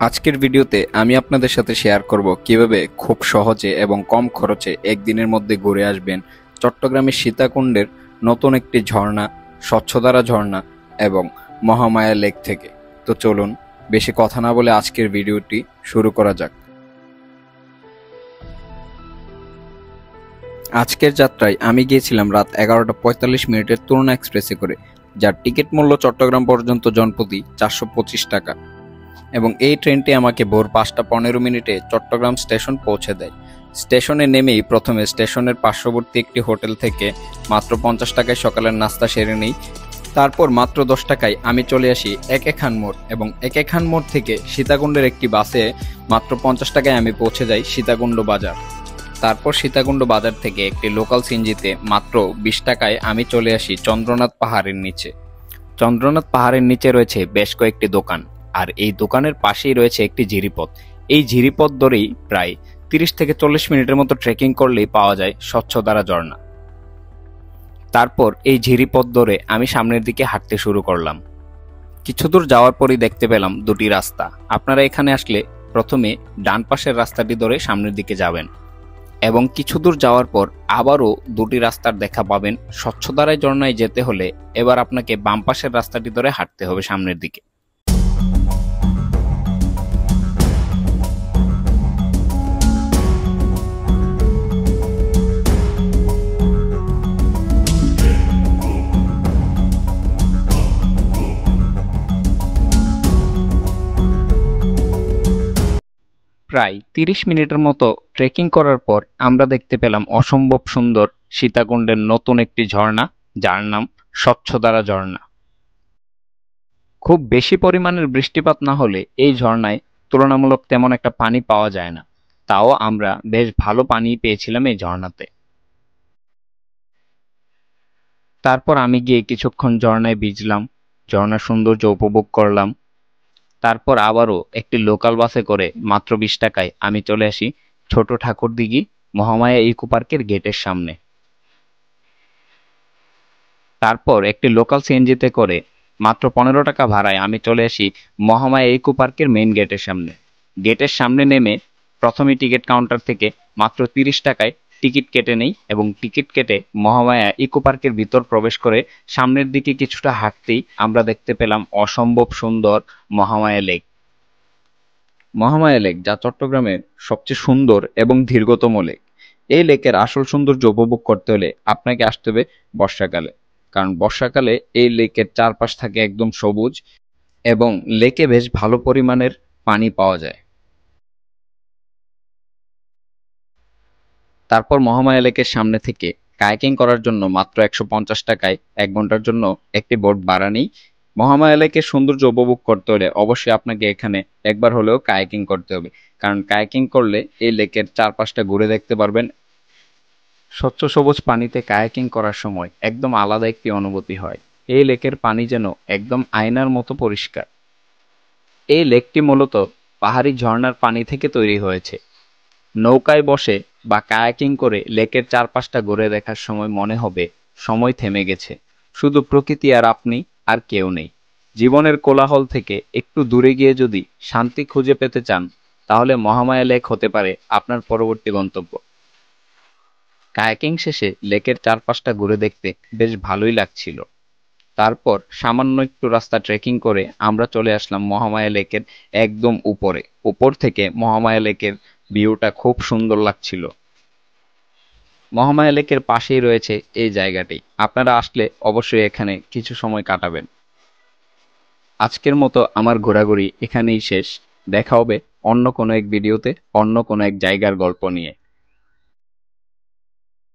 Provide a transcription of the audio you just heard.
আজকের ভিডিওতে আমি আপনাদের সাথে শেয়ার করব কিভাবে খুব সহজে এবং কম খরচে একদিনের মধ্যে ঘুরে আসবেন চট্টগ্রামের সীতাকুণ্ডের নতুন একটি ঝর্ণা, স্বচ্ছধারা ঝর্ণা এবং মহামায়া লেক থেকে। তো চলুন বেশি কথা না বলে আজকের ভিডিওটি শুরু করা যাক। আজকের যাত্রায় আমি গিয়েছিলাম রাত 11:45 তুরুনা এক্সপ্রেসে করে, যার টিকিট মূল্য চট্টগ্রাম পর্যন্ত জনপ্রতি 425 টাকা। এবং এই ট্রেনটি আমাকে ভোর 5:15 চট্টগ্রাম স্টেশন পৌঁছে দেয়। স্টেশনে নেমেই প্রথমে স্টেশনের পার্শ্ববর্তী একটি হোটেল থেকে মাত্র 50 টাকায় সকালের নাস্তা সেরে নিই। তারপর মাত্র 10 টাকায় আমি চলে আসি একে খান মোড়, এবং একে খান মোড় থেকে সীতাকুণ্ডের একটি বাসে মাত্র 50 টাকায় আমি পৌঁছে যাই সীতাকুণ্ড বাজার। তারপর সীতাকুণ্ড বাজার থেকে একটি লোকাল সিএনজিতে মাত্র 20 টাকায় আমি চলে আসি চন্দ্রনাথ পাহাড়ের নিচে। চন্দ্রনাথ পাহাড়ের নিচে রয়েছে বেশ কয়েকটি দোকান, আর এই দোকানের পাশেই রয়েছে একটি ঝিরিপথ। এই ঝিরিপথ ধরেই প্রায় 30 থেকে 40 মিনিটের মতো ট্রেকিং করলেই পাওয়া যায় স্বচ্ছধারা ঝর্ণা। তারপর এই ঝিরিপথ ধরে আমি সামনের দিকে হাঁটতে শুরু করলাম। কিছু দূর যাওয়ার পরই দেখতে পেলাম দুটি রাস্তা। আপনারা এখানে আসলে প্রথমে ডান পাশের রাস্তাটি ধরে সামনের দিকে যাবেন, এবং কিছু দূর যাওয়ার পর আবারও দুটি রাস্তার দেখা পাবেন। স্বচ্ছধারায় ঝর্ণায় যেতে হলে এবার আপনাকে বাম পাশের রাস্তাটি ধরে হাঁটতে হবে সামনের দিকে। প্রায় 30 মিনিটের মতো ট্রেকিং করার পর আমরা দেখতে পেলাম অসম্ভব সুন্দর সীতাকুণ্ডের নতুন একটি ঝর্ণা, যার নাম স্বচ্ছধারা ঝর্ণা। খুব বেশি পরিমাণের বৃষ্টিপাত না হলে এই ঝর্ণায় তুলনামূলক তেমন একটা পানি পাওয়া যায় না। তাও আমরা বেশ ভালো পানি পেয়েছিলাম এই ঝর্ণাতে। তারপর আমি গিয়ে কিছুক্ষণ ঝর্ণায় ভিজলাম, ঝর্ণার সৌন্দর্য উপভোগ করলাম। তারপর আবারও একটি লোকাল বাসে করে মাত্র 20 টাকায় আমি চলে আসি ছোট ঠাকুরদিঘি মহামায়া ইকো পার্কের গেটের সামনে। তারপর একটি লোকাল সিএনজিতে করে মাত্র 15 টাকা ভাড়ায় আমি চলে আসি মহামায়া ইকো পার্কের মেইন গেটের সামনে। গেটের সামনে নেমে প্রথমে টিকিট কাউন্টার থেকে মাত্র 30 টাকায় টিকিট কেটে নেই, এবং টিকিট কেটে মহামায়া ইকো পার্কের ভিতর প্রবেশ করে সামনের দিকে কিছুটা হাঁটতেই আমরা দেখতে পেলাম অসম্ভব সুন্দর মহামায়া লেক। মহামায়া লেক, যা চট্টগ্রামের সবচেয়ে সুন্দর এবং দীর্ঘতম লেক। এই লেকের আসল সৌন্দর্য উপভোগ করতে হলে আপনাকে আসতে হবে বর্ষাকালে, কারণ বর্ষাকালে এই লেকের চারপাশ থাকে একদম সবুজ, এবং লেকে বেশ ভালো পরিমাণের পানি পাওয়া যায়। তারপর মহামায়া লেকের সামনে থেকে কায়াকিং করার জন্য মাত্র 150 টাকায় 1 ঘন্টার জন্য একটি বোট ভাড়া নিই। মহামায়া লেকের সৌন্দর্য উপভোগ করতে হলে অবশ্যই আপনাকে এখানে একবার হলেও কায়াকিং করতে হবে, কারণ কায়াকিং করলে এই লেকের চারপাশটা ঘুরে দেখতে পারবেন। স্বচ্ছ সবুজ পানিতে কায়াকিং করার সময় একদম আলাদা একটি অনুভূতি হয়। এই লেকের পানি যেন একদম আয়নার মতো পরিষ্কার। এই লেকটি মূলত পাহাড়ি ঝর্ণার পানি থেকে তৈরি হয়েছে। নৌকায় বসে বা কায়াকিং করে লেকের চারপাশটা ঘুরে দেখার সময় মনে হবে সময় থেমে গেছে, শুধু প্রকৃতি আর আপনি, আর কেউ নেই। জীবনের কোলাহল থেকে একটু দূরে গিয়ে যদি শান্তি খুঁজে পেতে চান, তাহলে মহামায়া লেক হতে পারে আপনার পরবর্তী গন্তব্য। কায়াকিং শেষে লেকের চারপাশটা ঘুরে দেখতে বেশ ভালোই লাগছিল। তারপর সামান্য একটু রাস্তা ট্রেকিং করে আমরা চলে আসলাম মহামায়া লেকের একদম উপরে। উপর থেকে মহামায়া লেকের ভিউটা খুব সুন্দর লাগছিল। মহামায়া লেকের পাশেই রয়েছে এই জায়গাটি। আপনারা আসলে অবশ্যই এখানে কিছু সময় কাটাবেন। আজকের মতো আমার ঘোরাঘুরি এখানেই শেষ। দেখা হবে অন্য কোনো এক ভিডিওতে অন্য কোনো এক জায়গার গল্প নিয়ে।